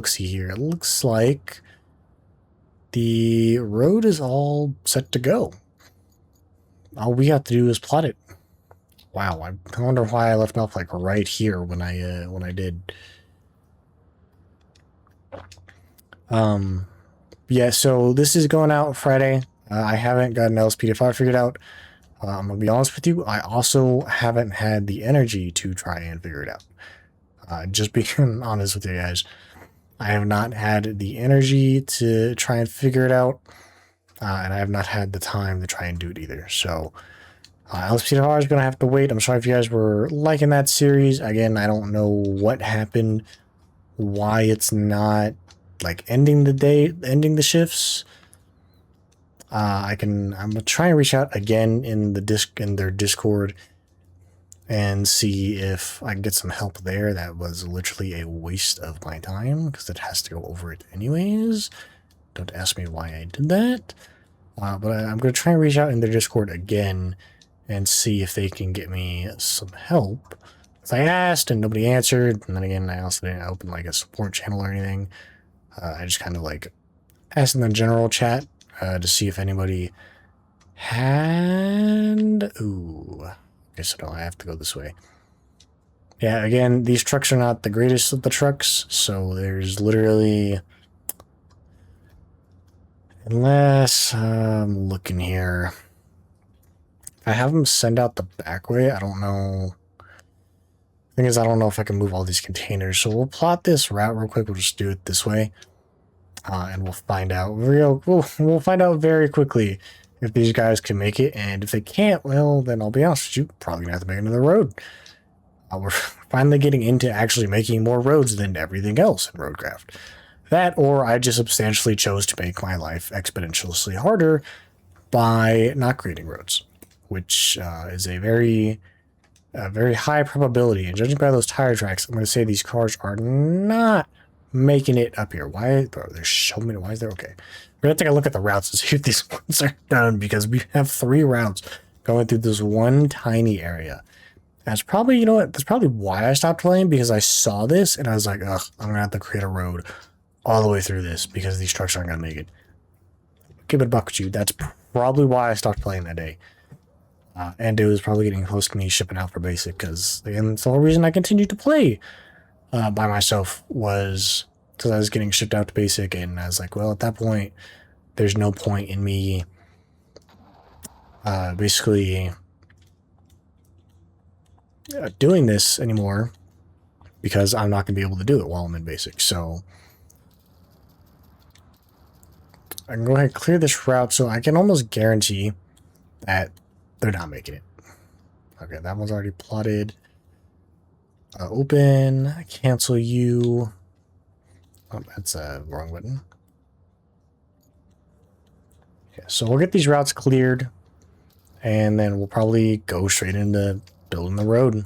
look-see here. It looks like the road is all set to go. All we have to do is plot it. Wow, I wonder why I left off like right here when I did. Yeah, so this is going out Friday. I haven't got an LSPDFR figured out. I'm gonna be honest with you, I also haven't had the energy to try and figure it out. Just being honest with you guys, I have not had the energy to try and figure it out, and I have not had the time to try and do it either. So LSPDFR is gonna have to wait. I'm sorry if you guys were liking that series. Again, I don't know what happened, why it's not like ending the shifts. I'm gonna try and reach out again in their Discord and see if I can get some help there. That was literally a waste of my time because it has to go over it anyways. Don't ask me why I did that. But I'm gonna try and reach out in their Discord again and see if they can get me some help. Because I asked and nobody answered, and then again I also didn't open like a support channel or anything. I just kind of like asked in the general chat to see if anybody had... Ooh. Okay, so no, I have to go this way. Yeah, again, these trucks are not the greatest of the trucks, so there's literally... Unless I'm looking here. If I have them send out the back way, I don't know. Thing is, I don't know if I can move all these containers, so we'll plot this route real quick. We'll just do it this way. And we'll find out we'll find out very quickly if these guys can make it, and if they can't, well, then I'll be honest with you, probably gonna have to make another road. We're finally getting into actually making more roads than everything else in ROADCRAFT. That, or I just substantially chose to make my life exponentially harder by not creating roads, which is a very high probability. And judging by those tire tracks, I'm going to say these cars are not making it up here. Why? Bro, there's so many. Why is there? Okay. We're going to take a look at the routes and see if these ones are done, because we have 3 routes going through this one tiny area. That's probably, you know what? That's probably why I stopped playing, because I saw this and I was like, ugh, I'm going to have to create a road all the way through this because these trucks aren't going to make it. Give it a buck with you. That's probably why I stopped playing that day. And it was probably getting close to me shipping out for basic, because again, that's the whole reason I continued to play by myself, was because I was getting shipped out to basic, and I was like, well, at that point, there's no point in me basically doing this anymore, because I'm not going to be able to do it while I'm in basic. So I can go ahead and clear this route, so I can almost guarantee that they're not making it. Okay, that one's already plotted. Open, cancel you. Oh, that's a wrong button. Yeah, so we'll get these routes cleared, and then we'll probably go straight into building the road.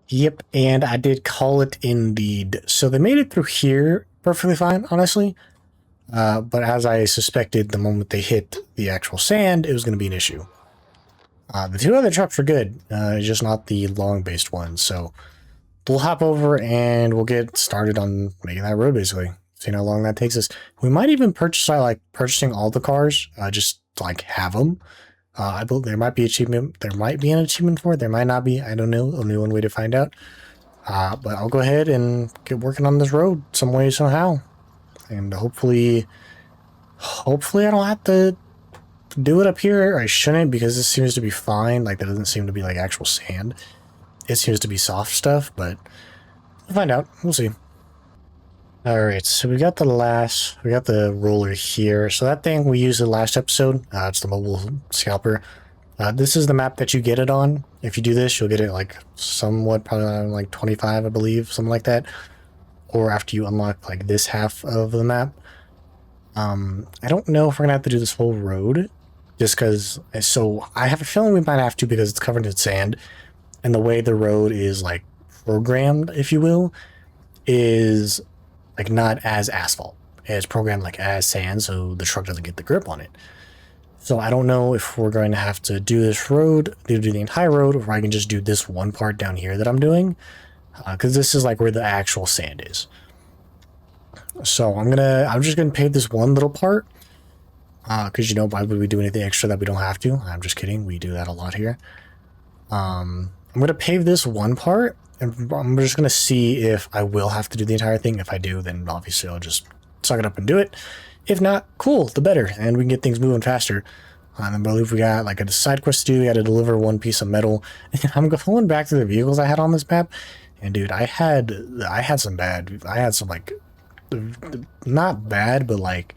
Yep, and I did call it indeed. So they made it through here perfectly fine, honestly. But as I suspected, the moment they hit the actual sand, it was going to be an issue. The 2 other trucks are good, just not the long-based ones. So we'll hop over and we'll get started on making that road, basically. See how long that takes us. We might even purchasing all the cars, just to, like, have them. I believe there might be achievement. There might be an achievement for it. There might not be. I don't know. Only one way to find out. But I'll go ahead and get working on this road some way, somehow. And hopefully I don't have to do it up here. I shouldn't, because this seems to be fine. Like, that doesn't seem to be like actual sand. It seems to be soft stuff, but we'll find out. We'll see. Alright, so we got the roller here. So that thing we used in the last episode, it's the mobile scalper. This is the map that you get it on. If you do this, you'll get it like somewhat, probably around like 25, I believe, something like that. Or after you unlock like this half of the map. I don't know if we're gonna have to do this whole road, just because. So I have a feeling we might have to, because it's covered in sand, and the way the road is like programmed, if you will, is like not as asphalt. It's programmed like as sand, so the truck doesn't get the grip on it. So I don't know if we're going to have to do this road, do the entire road, or I can just do this one part down here that I'm doing, because this is like where the actual sand is. So I'm just gonna pave this one little part. Because why would we do anything extra that we don't have to? I'm just kidding. We do that a lot here. I'm gonna pave this one part, and I'm just gonna see if I will have to do the entire thing. If I do, then obviously I'll just suck it up and do it. If not, cool, the better, and we can get things moving faster. I believe we got like a side quest to do. We got to deliver one piece of metal. And I'm going back to the vehicles I had on this map, and dude, I had some like not bad, but like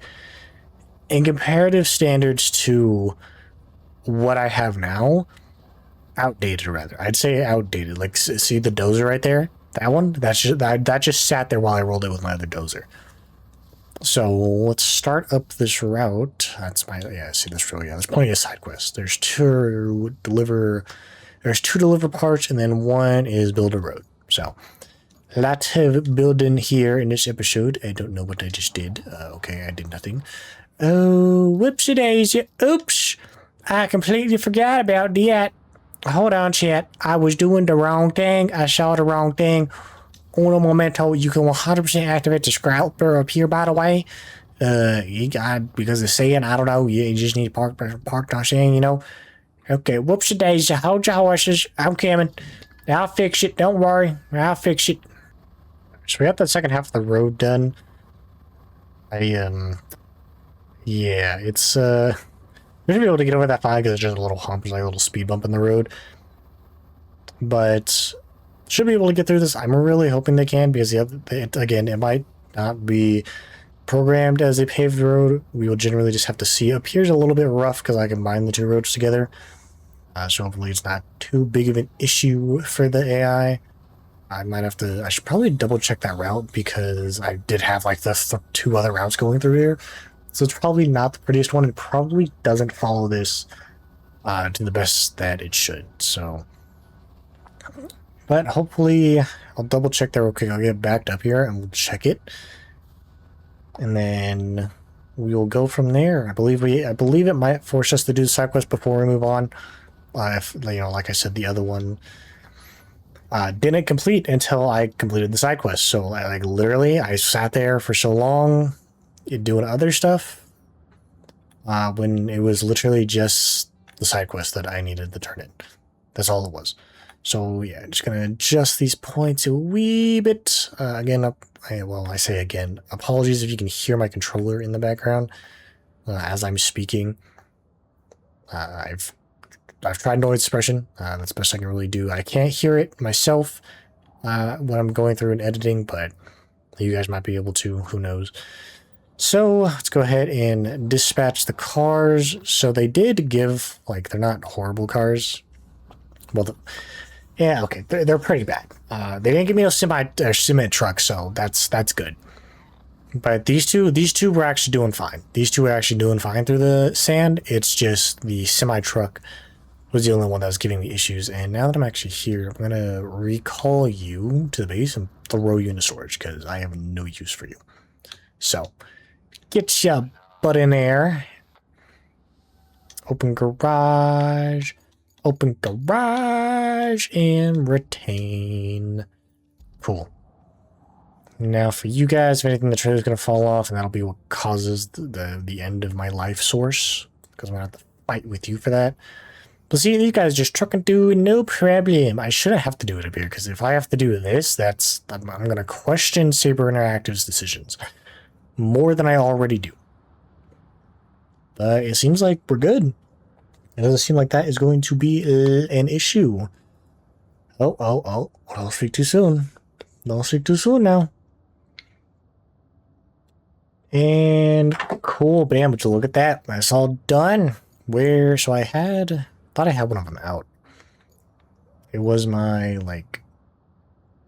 in comparative standards to what I have now, outdated rather. I'd say outdated. Like see the dozer right there? That one? That just sat there while I rolled it with my other dozer. So let's start up this route. That's my see this road. Yeah, there's plenty of side quests. There's two deliver parts, and then one is build a road. So lots of building here in this episode. I don't know what I just did. Okay, I did nothing. Oh, whoopsie daisy. Oops. I completely forgot about that. Hold on, chat. I was doing the wrong thing. I saw the wrong thing. Uno momento. You can 100% activate the scalper up here, by the way. Because it's saying, I don't know, you just need to park on saying, Okay, whoopsie daisy. Hold your horses. I'm coming. I'll fix it. Don't worry. I'll fix it. So we got the second half of the road done. Yeah, it's, we're gonna be able to get over that fine because it's just a little hump. There's like a little speed bump in the road. But should be able to get through this. I'm really hoping they can, because it might not be programmed as a paved road. We will generally just have to see. Up here's a little bit rough because I combined the two roads together. So hopefully it's not too big of an issue for the AI. I should probably double check that route, because I did have like the two other routes going through here. So it's probably not the prettiest one. It probably doesn't follow this to the best that it should. So, but hopefully I'll double check that real quick. I'll get backed up here and we'll check it, and then we will go from there. I believe it might force us to do the side quest before we move on. If like I said, the other one didn't complete until I completed the side quest. So literally, I sat there for so long doing other stuff when it was literally just the side quest that I needed to turn in. That's all it was. So yeah, I'm just gonna adjust these points a wee bit. I say again, apologies if you can hear my controller in the background as I'm speaking. I've tried noise suppression. That's the best I can really do. I can't hear it myself when I'm going through and editing, but you guys might be able to. Who knows? So let's go ahead and dispatch the cars. So they did give, they're not horrible cars. Well, yeah, okay, they're pretty bad. They didn't give me no cement truck, so that's good. But these two were actually doing fine. These two were actually doing fine through the sand. It's just the semi truck was the only one that was giving me issues. And now that I'm actually here, I'm gonna recall you to the base and throw you into storage, because I have no use for you. So get your butt in there. Open garage, and retain. Cool. Now for you guys, if anything, the trailer's going to fall off, and that'll be what causes the end of my life source, because I'm going to have to fight with you for that. But see, these guys just trucking through, no problem. I shouldn't have to do it up here, because if I have to do this, I'm going to question Saber Interactive's decisions more than I already do. But it seems like we're good. It doesn't seem like that is going to be an issue. Oh. Don't speak too soon. Don't speak too soon now. And cool, bam, but you look at that. That's all done. So I thought I had one of them out. It was my,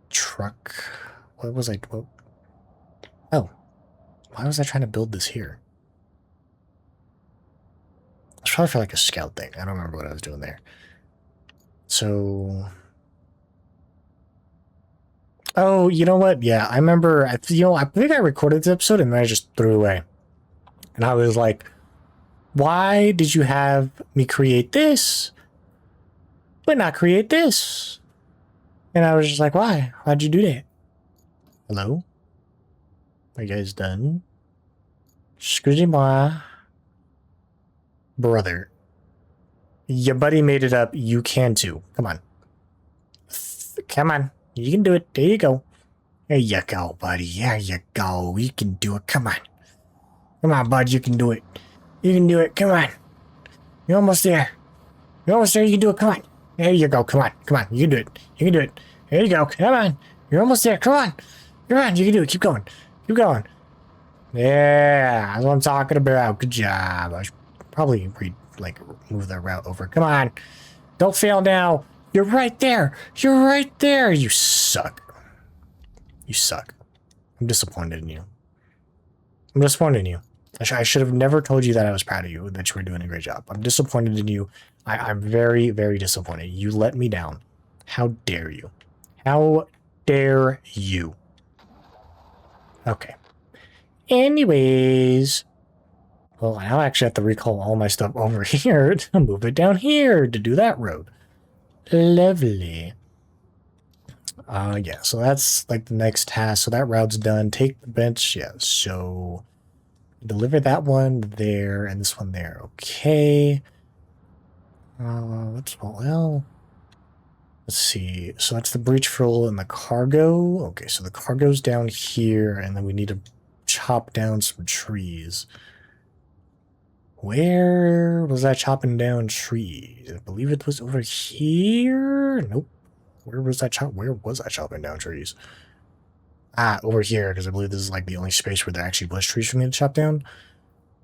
truck. What was I, oh. Why was I trying to build this here? It's probably for a scout thing. I don't remember what I was doing there. So, oh, you know what? Yeah, I remember. I think I recorded this episode and then I just threw it away. And I was like, why did you have me create this, but not create this? And I was just like, why? Why'd you do that? Hello? Are you guys done? Excusez-moi. Brother. Your buddy made it up. You can too. Come on. Come on. You can do it. There you go. There you go, buddy. There you go. You can do it. Come on. Come on, bud. You can do it. You can do it. Come on. You're almost there. You're almost there. You can do it. Come on. There you go. Come on. Come on. You can do it. You can do it. There you go. Come on. You're almost there. Come on. Come on. You can do it. Keep going. Keep going. Yeah. That's what I'm talking about. Good job. I should probably move that route over. Come on. Don't fail now. You're right there. You're right there. You suck. You suck. I'm disappointed in you. I'm disappointed in you. I should have never told you that I was proud of you, that you were doing a great job. I'm disappointed in you. I'm very, very disappointed. You let me down. How dare you? How dare you? Okay. Anyways. Well, now I actually have to recall all my stuff over here to move it down here to do that road. Lovely. Yeah, so that's like the next task. So that route's done. Take the bench. Yeah, so deliver that one there and this one there. Okay. Well, let's see. So that's the breach fuel and the cargo. Okay, so the cargo's down here, and then we need to chop down some trees. Where was I chopping down trees? I believe it was over here. Nope. Where was I chopping down trees? Ah, over here, because I believe this is like the only space where there actually was trees for me to chop down.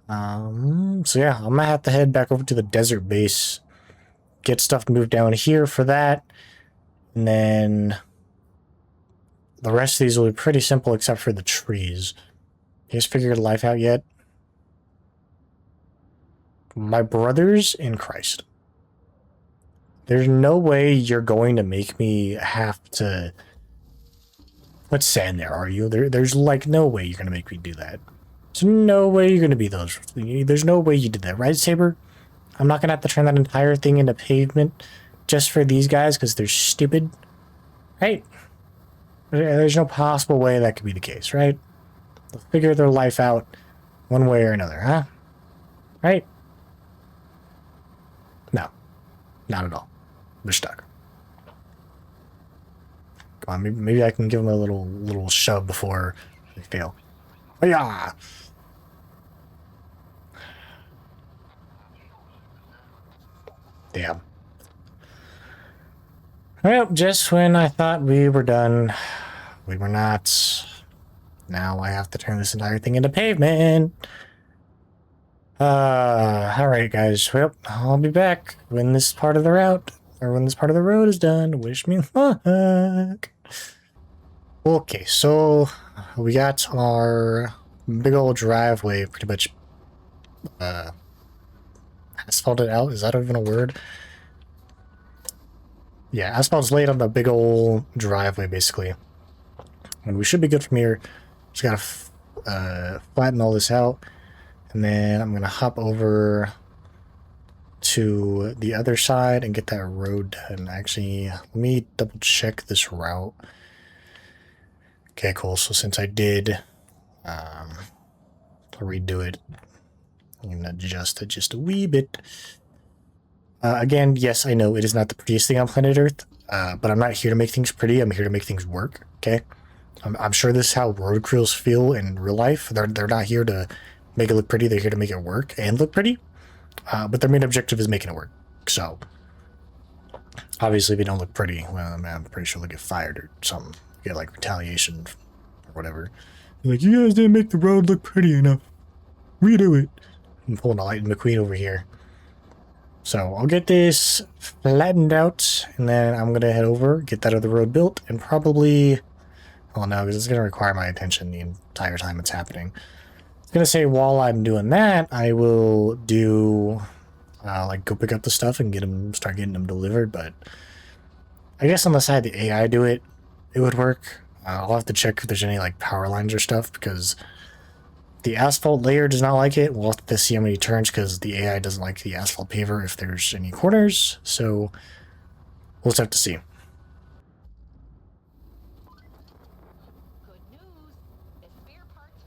So yeah, I'm gonna have to head back over to the desert base, get stuff moved down here for that, and then the rest of these will be pretty simple except for the trees. You guys figured life out yet? My brothers in Christ. There's no way you're going to make me have to put sand there, are you? There's like no way you're going to make me do that. There's no way you're going to be those. There's no way you did that, right, Saber? I'm not going to have to turn that entire thing into pavement just for these guys because they're stupid, right? There's no possible way that could be the case, right? They'll figure their life out one way or another, huh? Right? No, not at all. They're stuck. Come on, maybe I can give them a little shove before they fail. Oh yeah. Damn. Well, just when I thought we were done, we were not. Now I have to turn this entire thing into pavement. Alright guys, well, I'll be back when this part of the route, or when this part of the road is done. Wish me luck. Okay, so we got our big old driveway pretty much asphalted out. Is that even a word? Yeah, asphalt's laid on the big old driveway basically. And we should be good from here. Just gotta flatten all this out. And then I'm gonna hop over to the other side and get that road done. Actually, let me double check this route. Okay, cool. So since I did redo it, I'm gonna adjust it just a wee bit. Again, yes, I know it is not the prettiest thing on planet Earth, but I'm not here to make things pretty. I'm here to make things work. Okay, I'm sure this is how road crews feel in real life. They're not here to make it look pretty. They're here to make it work and look pretty. But their main objective is making it work. So obviously, if you don't look pretty, well, I'm pretty sure they'll get fired or something. Get like retaliation or whatever. They're like, you guys didn't make the road look pretty enough. Redo it. I'm pulling a Lightning McQueen over here. So I'll get this flattened out, and then I'm gonna head over, get that other road built, and probably, well, no, because it's gonna require my attention the entire time it's happening. I was gonna say while I'm doing that, I will do like go pick up the stuff and start getting them delivered. But I guess on the side the AI do it, it would work. I'll have to check if there's any like power lines or stuff because the asphalt layer does not like it. We'll have to see how many turns because the AI doesn't like the asphalt paver if there's any corners. So we'll just have to see. Good news. The spare parts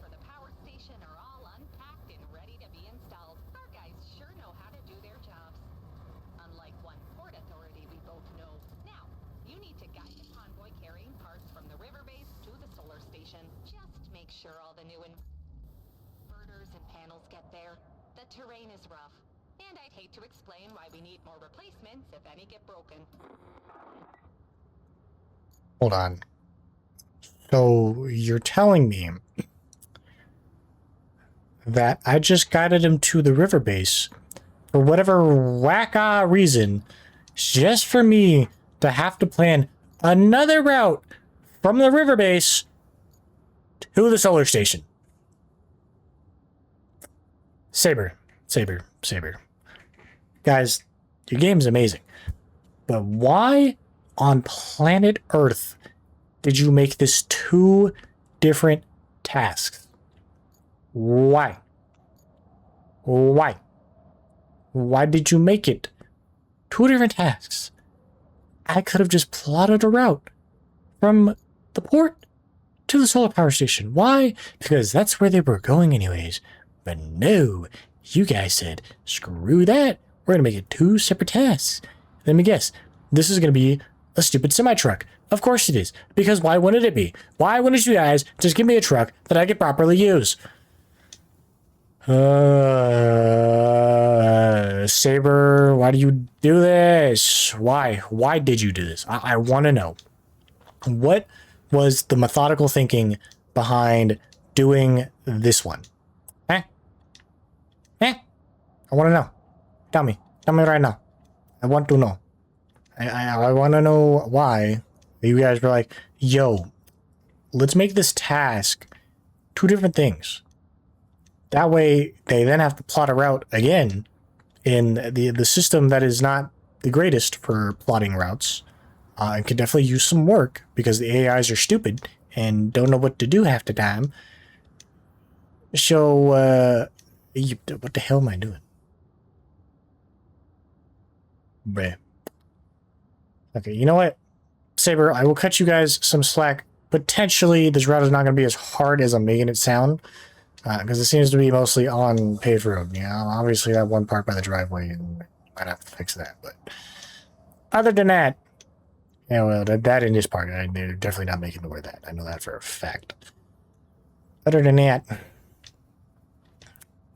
all the new inverters and panels get there, the terrain is rough. And I'd hate to explain why we need more replacements if any get broken. Hold on. So you're telling me that I just guided him to the river base for whatever whack-ah reason, just for me to have to plan another route from the river base to the solar station. Saber. Guys, your game's amazing. But why on planet Earth did you make this 2 different tasks? Why? Why did you make it 2 different tasks? I could have just plotted a route from the port to the solar power station. Why? Because that's where they were going anyways. But no, you guys said, screw that. We're going to make it 2 separate tasks. Let me guess. This is going to be a stupid semi-truck. Of course it is. Because why wouldn't it be? Why wouldn't you guys just give me a truck that I could properly use? Saber, why do you do this? Why? Why did you do this? I want to know. What was the methodical thinking behind doing this one? I want to know. Tell me right now. I want to know. I want to know why you guys were like, yo, let's make this task 2 different things. That way, they then have to plot a route again in the system that is not the greatest for plotting routes. And could definitely use some work because the AIs are stupid and don't know what to do half the time. So, what the hell am I doing? Bruh. Okay, you know what? Saber, I will cut you guys some slack. Potentially, this route is not going to be as hard as I'm making it sound. Because it seems to be mostly on paved road. You know, obviously that one part by the driveway, and might have to fix that. But other than that, yeah, well, that in this part, they're definitely not making it worth that. I know that for a fact. Other than that,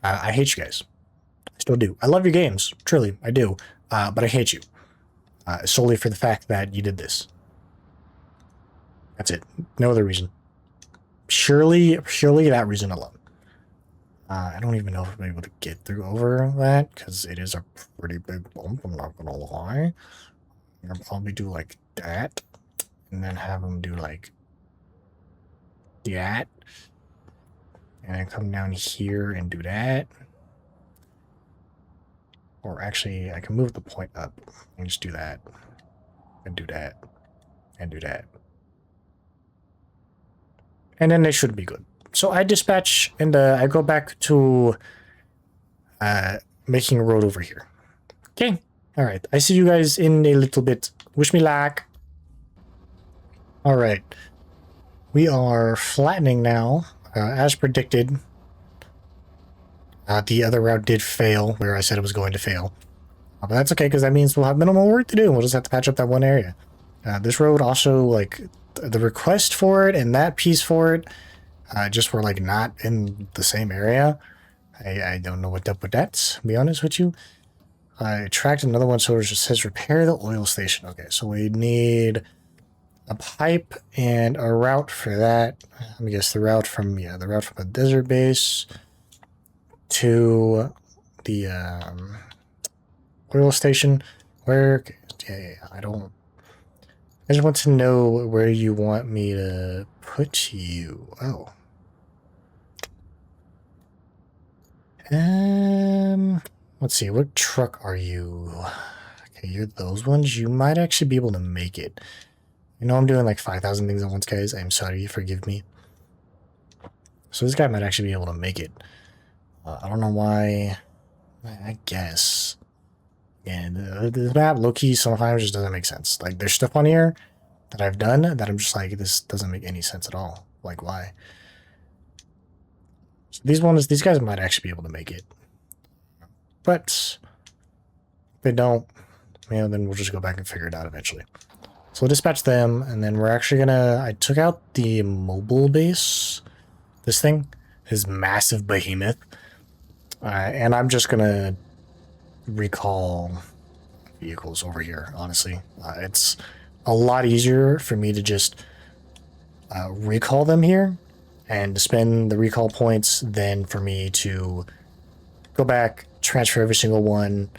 I hate you guys. I still do. I love your games, truly, I do. But I hate you solely for the fact that you did this. That's it. No other reason. Purely that reason alone. I don't even know if I'm able to get through over that, because it is a pretty big bump, I'm not gonna lie. I'm gonna probably do like that, and then have them do like that, and then come down here and do that. Or actually, I can move the point up and just do that, and do that, and do that. And then they should be good. So I dispatch and I go back to making a road over here. Okay. All right. I see you guys in a little bit. Wish me luck. All right. We are flattening now, as predicted. The other route did fail where I said it was going to fail. But that's okay, because that means we'll have minimal work to do. We'll just have to patch up that one area. This road also, like, the request for it and that piece for it just were, like, not in the same area. I don't know what's up with that, to be honest with you. I tracked another one, so it just says repair the oil station. Okay, so we need a pipe and a route for that. Let me guess, the route from the desert base to the oil station. Where? Yeah, I just want to know where you want me to put you. Oh. Let's see. What truck are you? Okay, you're those ones. You might actually be able to make it. You know, I'm doing like 5,000 things at once, guys. I'm sorry. Forgive me. So this guy might actually be able to make it. I don't know why. I guess. And the map, low-key, sometimes just doesn't make sense. Like, there's stuff on here that I've done that I'm just like, this doesn't make any sense at all. Like, why? So these guys might actually be able to make it. But if they don't, you know, then we'll just go back and figure it out eventually. So we'll dispatch them, and then we're actually gonna... I took out the mobile base this thing, his massive behemoth. And I'm just gonna recall vehicles over here, honestly. It's a lot easier for me to just recall them here and spend the recall points than for me to go back, transfer every single one,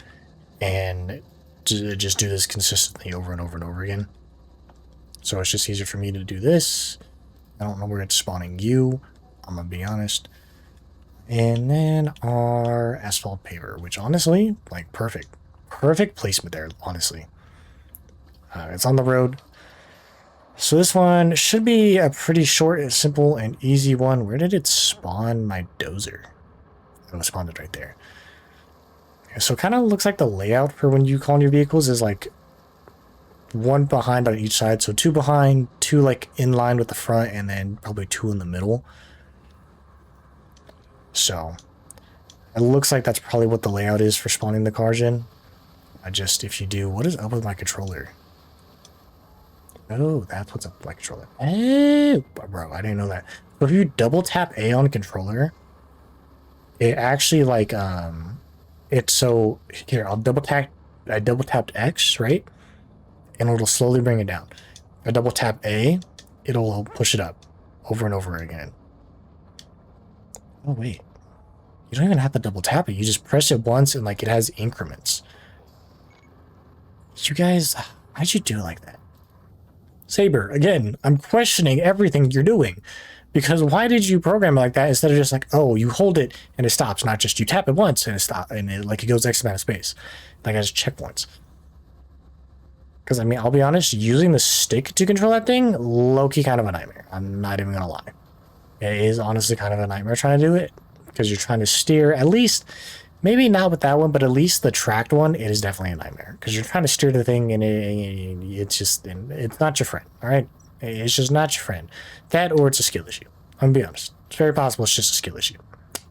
and just do this consistently over and over and over again. So it's just easier for me to do this. I don't know where it's spawning you, I'm gonna be honest. And then our asphalt paver, which honestly, like perfect placement there, honestly. It's on the road. So this one should be a pretty short, simple, and easy one. Where did it spawn my dozer? Oh, it spawned it right there. So it kind of looks like the layout for when you call in your vehicles is like one behind on each side. So two behind, two like in line with the front, and then probably two in the middle. So it looks like that's probably what the layout is for spawning the cars in. If you do, what is up with my controller? Oh, that's what's up with my controller. Oh, bro, I didn't know that. So if you double tap A on controller, it actually like, it's so, here, I double tapped X, right? And it'll slowly bring it down. If I double tap A, it'll push it up over and over again. Oh, wait. You don't even have to double tap it. You just press it once and like it has increments. You guys, how'd you do it like that? Saber, again, I'm questioning everything you're doing. Because why did you program it like that instead of just like, oh, you hold it and it stops, not just you tap it once and it stops, and it goes X amount of space. Like I just check once. Because I mean, I'll be honest, using the stick to control that thing, low-key kind of a nightmare. I'm not even gonna lie. It is honestly kind of a nightmare trying to do it. Because you're trying to steer, at least, maybe not with that one, but at least the tracked one, it is definitely a nightmare. Because you're trying to steer the thing and it's not your friend, all right? It's just not your friend. That or it's a skill issue. I'm gonna be honest. It's very possible it's just a skill issue.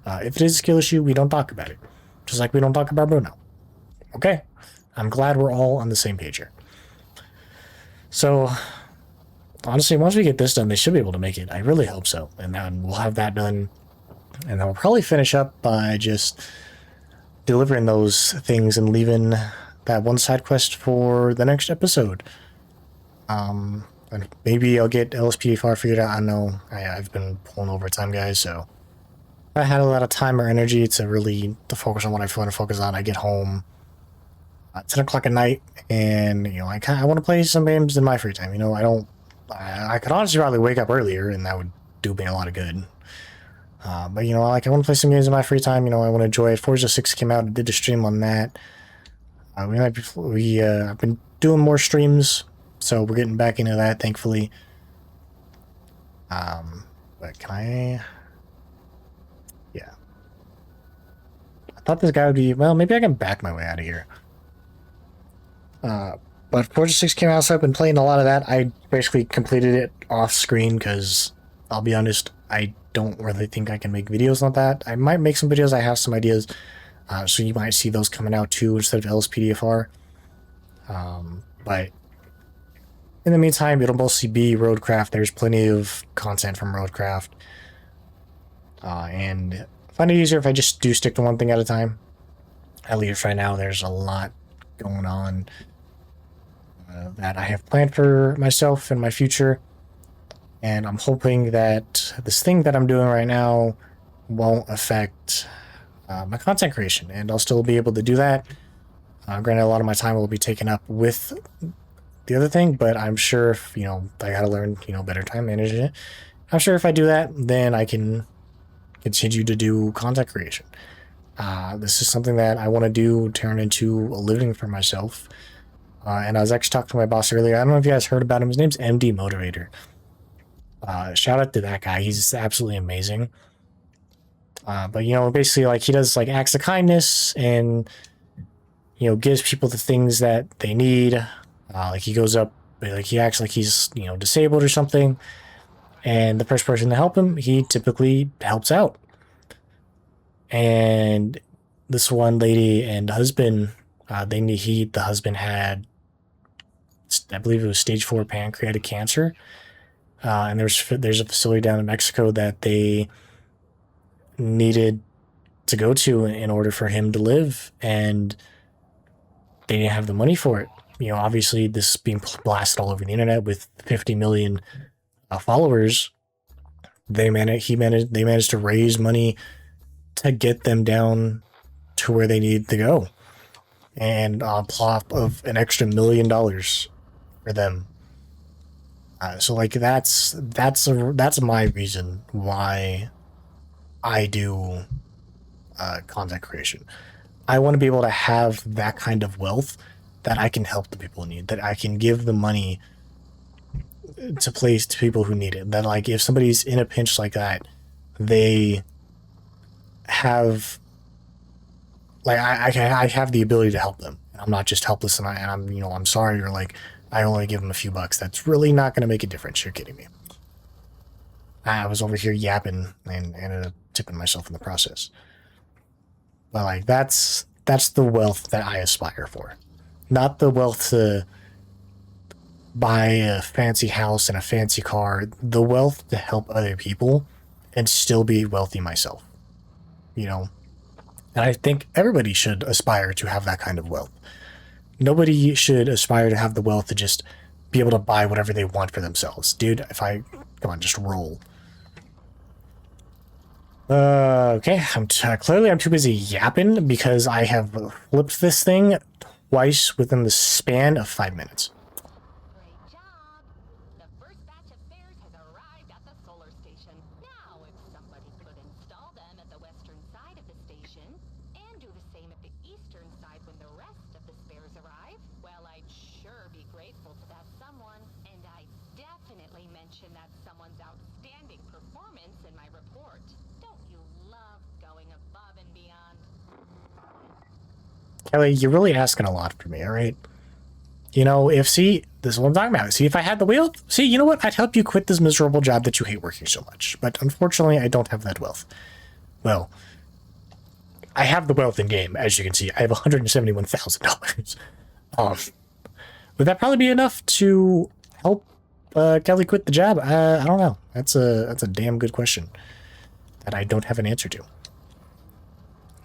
If it is a skill issue, we don't talk about it. Just like we don't talk about Bruno. Okay? I'm glad we're all on the same page here. So, honestly, once we get this done, they should be able to make it. I really hope so. And then we'll have that done. And then we'll probably finish up by just delivering those things and leaving that one side quest for the next episode. And maybe I'll get LSPDFR figured out. I know I've been pulling overtime, guys, so I had a lot of time or energy to focus on what I want to focus on. I get home at 10 o'clock at night, and I want to play some games in my free time. I could honestly probably wake up earlier, and that would do me a lot of good. But I want to play some games in my free time. I want to enjoy it. Forza 6 came out. I did a stream on that. I've been doing more streams, so we're getting back into that, thankfully. But can I? Yeah. I thought this guy would be, well, maybe I can back my way out of here. But Forza 6 came out, so I've been playing a lot of that. I basically completed it off screen because, I'll be honest, I don't really think I can make videos on that. I might make some videos. I have some ideas. So you might see those coming out too instead of LSPDFR. But in the meantime, it'll mostly be ROADCRAFT. There's plenty of content from ROADCRAFT. And I find it easier if I just do stick to one thing at a time. At least right now, there's a lot going on that I have planned for myself and my future. And I'm hoping that this thing that I'm doing right now won't affect my content creation, and I'll still be able to do that. Granted, a lot of my time will be taken up with the other thing, but I'm sure if, I gotta learn, better time management. I'm sure if I do that, then I can continue to do content creation. This is something that I want to do, turn into a living for myself. And I was actually talking to my boss earlier. I don't know if you guys heard about him. His name's MD Motivator. Shout out to that guy. He's absolutely amazing. But basically, like, he does like acts of kindness and gives people the things that they need. Like, he goes up, like, he acts like he's disabled or something, and the first person to help him, he typically helps out. And this one lady and husband, the husband had, I believe it was stage 4 pancreatic cancer. And there's a facility down in Mexico that they needed to go to in order for him to live, and they didn't have the money for it. You know, obviously this is being blasted all over the internet with 50 million followers. They managed to raise money to get them down to where they need to go, and a plot of an extra $1 million for them. So like that's my reason why I do content creation. I want to be able to have that kind of wealth that I can help the people in need, that I can give the money to place to people who need it. That like if somebody's in a pinch like that, they have like I have the ability to help them. I'm not just helpless and I'm you know I'm sorry, or like I only give them a few bucks. That's really not going to make a difference. You're kidding me. I was over here yapping and ended up tipping myself in the process. But like that's the wealth that I aspire for, not the wealth to buy a fancy house and a fancy car. The wealth to help other people and still be wealthy myself. You know, and I think everybody should aspire to have that kind of wealth. Nobody should aspire to have the wealth to just be able to buy whatever they want for themselves. Dude, come on, just roll. Okay, clearly I'm too busy yapping because I have flipped this thing twice within the span of 5 minutes. Great job! The first batch of spares has arrived at the solar station. Now, if somebody could install them at the western side of the station, and do the same at the eastern side when the rest of the spares arrive, well, I'd sure be grateful to that someone. And I'd definitely mention that someone's outstanding performance in my report. Don't you love going above and beyond? Kelly, you're really asking a lot for me, alright? You know, this is what I'm talking about. See, if I had the wealth, you know what? I'd help you quit this miserable job that you hate working so much. But unfortunately, I don't have that wealth. Well, I have the wealth in game, as you can see. I have $171,000. Would that probably be enough to help Kelly quit the job? I don't know. That's a damn good question that I don't have an answer to.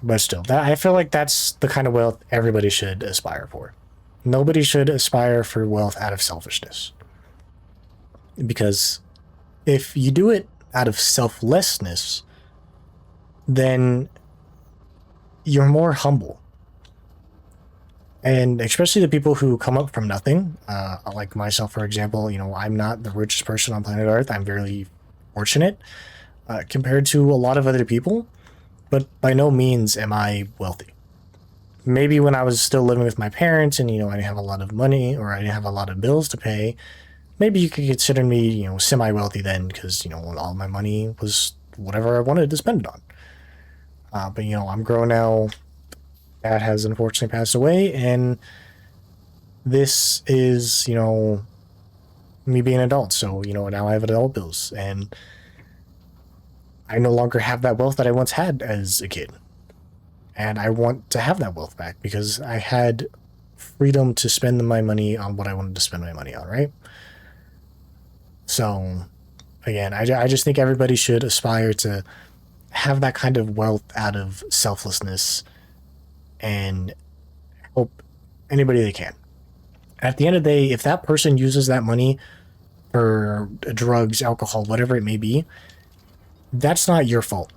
But still, I feel like that's the kind of wealth everybody should aspire for. Nobody should aspire for wealth out of selfishness. Because if you do it out of selflessness, then you're more humble. And especially the people who come up from nothing, like myself, for example, you know, I'm not the richest person on planet Earth. I'm very fortunate compared to a lot of other people, but by no means am I wealthy. Maybe when I was still living with my parents and, you know, I didn't have a lot of money or I didn't have a lot of bills to pay, maybe you could consider me, you know, semi-wealthy then because, you know, all my money was whatever I wanted to spend it on. But, you know, I'm grown now. Dad has unfortunately passed away, and this is, you know, me being an adult. So, you know, now I have adult bills, and I no longer have that wealth that I once had as a kid. And I want to have that wealth back because I had freedom to spend my money on what I wanted to spend my money on, right? So, again, I just think everybody should aspire to have that kind of wealth out of selflessness and help anybody they can. At the end of the day, if that person uses that money for drugs, alcohol, whatever it may be, that's not your fault.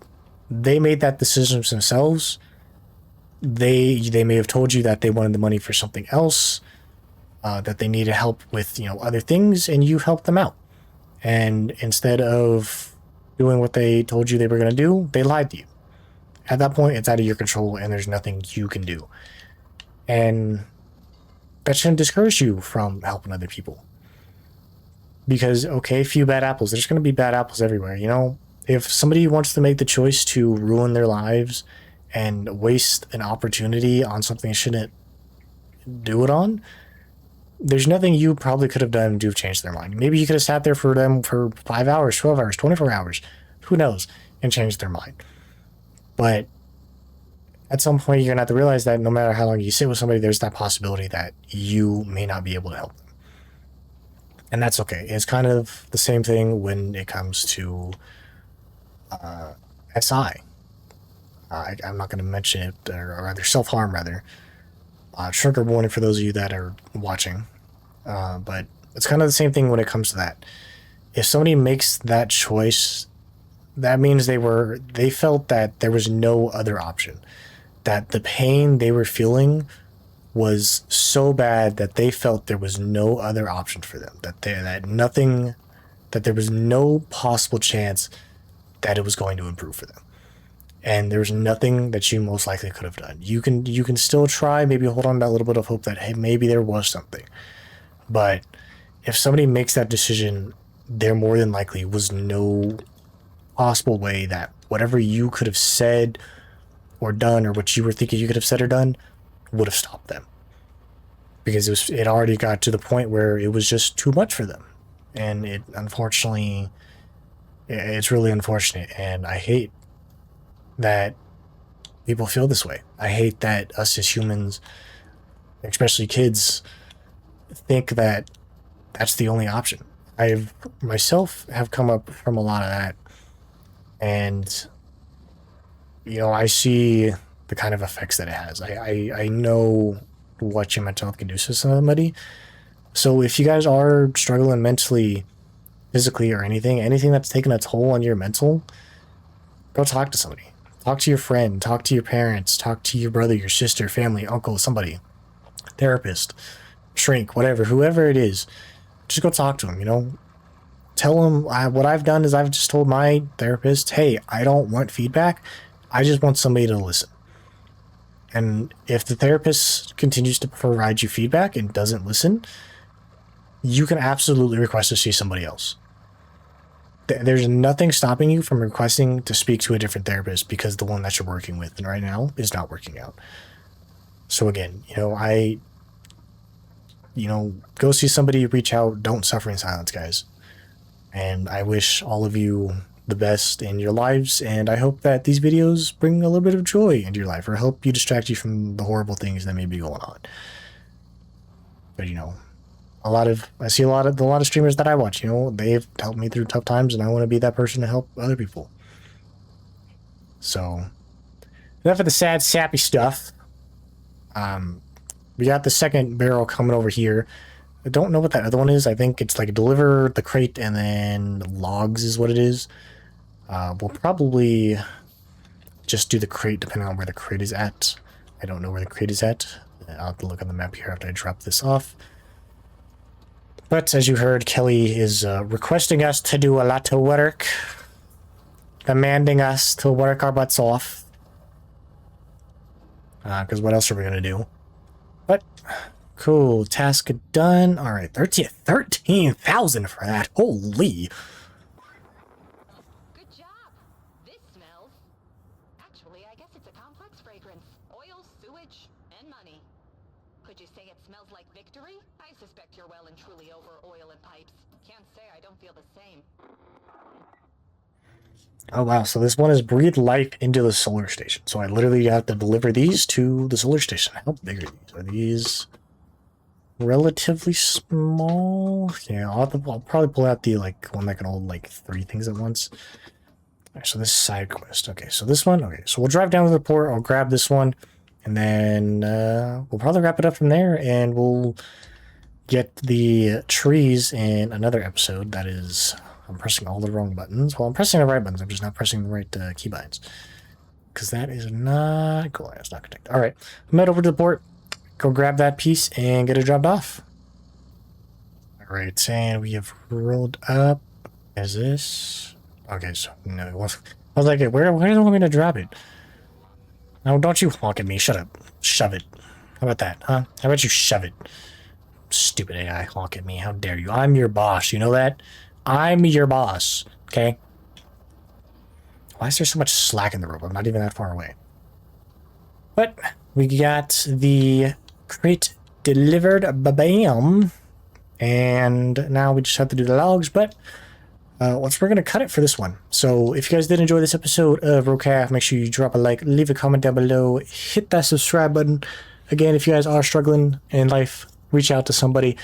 They made that decision themselves. They may have told you that they wanted the money for something else, that they needed help with, you know, other things, and you helped them out. And instead of doing what they told you they were going to do, they lied to you. At that point, it's out of your control, and there's nothing you can do. And that shouldn't discourage you from helping other people. Because, okay, few bad apples. There's going to be bad apples everywhere, you know? If somebody wants to make the choice to ruin their lives and waste an opportunity on something they shouldn't do it on, there's nothing you probably could have done to have changed their mind. Maybe you could have sat there for them for 5 hours, 12 hours, 24 hours, who knows, and changed their mind. But at some point, you're going to have to realize that no matter how long you sit with somebody, there's that possibility that you may not be able to help them. And that's okay. It's kind of the same thing when it comes to SI. I'm not going to mention it, or rather self-harm, rather. Trigger warning for those of you that are watching. But it's kind of the same thing when it comes to that. If somebody makes that choice, that means they felt that there was no other option. That the pain they were feeling was so bad that they felt there was no other option for them. That there was no possible chance that it was going to improve for them. And there's nothing that you most likely could have done. You can still try, maybe hold on to a little bit of hope that, hey, maybe there was something. But if somebody makes that decision, there more than likely was no possible way that whatever you could have said or done, or what you were thinking you could have said or done, would have stopped them. Because it already got to the point where it was just too much for them. And it, unfortunately, it's really unfortunate. And I hate that people feel this way. I hate that us as humans, especially kids, think that that's the only option. I've myself have come up from a lot of that, and I see the kind of effects that it has. I know what your mental health can do to somebody. So if you guys are struggling mentally, physically, or anything that's taking a toll on your mental, go talk to somebody. Talk to your friend, talk to your parents, talk to your brother, your sister, family, uncle, somebody, therapist, shrink, whatever, whoever it is. Just go talk to them, Tell them what I've done is I've just told my therapist, hey, I don't want feedback. I just want somebody to listen. And if the therapist continues to provide you feedback and doesn't listen, you can absolutely request to see somebody else. There's nothing stopping you from requesting to speak to a different therapist because the one that you're working with right now is not working out. So again, go see somebody, reach out, don't suffer in silence, guys. And I wish all of you the best in your lives, and I hope that these videos bring a little bit of joy into your life, or help you distract you from the horrible things that may be going on. But I see a lot of streamers that I watch, they've helped me through tough times, and I want to be that person to help other people. So, enough of the sad, sappy stuff. We got the second barrel coming over here. I don't know what that other one is. I think it's like deliver the crate and then logs is what it is. We'll probably just do the crate depending on where the crate is at. I don't know where the crate is at. I'll have to look on the map here after I drop this off. But as you heard, Kelly is requesting us to do a lot of work, demanding us to work our butts off. Because what else are we going to do? But, cool, task done. Alright, 13,000 for that. Holy. Good job. This smells. Actually, I guess it's a complex fragrance. Oil, sewage, and money. Could you say it smells like victory? I suspect you're well and truly over oil and pipes. Can't say I don't feel the same. Oh wow, so this one is breathe life into the solar station. So I literally have to deliver these to the solar station. How big are these? Are these relatively small? Yeah, I'll probably pull out the one that can hold 3 things at once. Alright, so this side quest. Okay, so this one. Okay, so we'll drive down to the port. I'll grab this one, and then we'll probably wrap it up from there, and we'll get the trees in another episode. That is, I'm pressing all the wrong buttons. Well, I'm pressing the right buttons. I'm just not pressing the right keybinds. Because that is not cool. It's not connected. Alright, I'm head over to the port. Go grab that piece and get it dropped off. Alright, and we have rolled up. Is this? Okay, so no, it wasn't. I was like, where do you want me to drop it? No, don't you honk at me. Shut up. Shove it. How about that, huh? How about you shove it? Stupid AI, honk at me. How dare you? I'm your boss. You know that? I'm your boss. Okay? Why is there so much slack in the rope? I'm not even that far away. But we got the crate delivered. Ba-bam. And now we just have to do the logs. But we're going to cut it for this one. So if you guys did enjoy this episode of ROADCRAFT, make sure you drop a like, leave a comment down below, hit that subscribe button. Again, if you guys are struggling in life, reach out to somebody.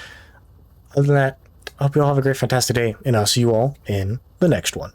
Other than that, I hope you all have a great, fantastic day, and I'll see you all in the next one.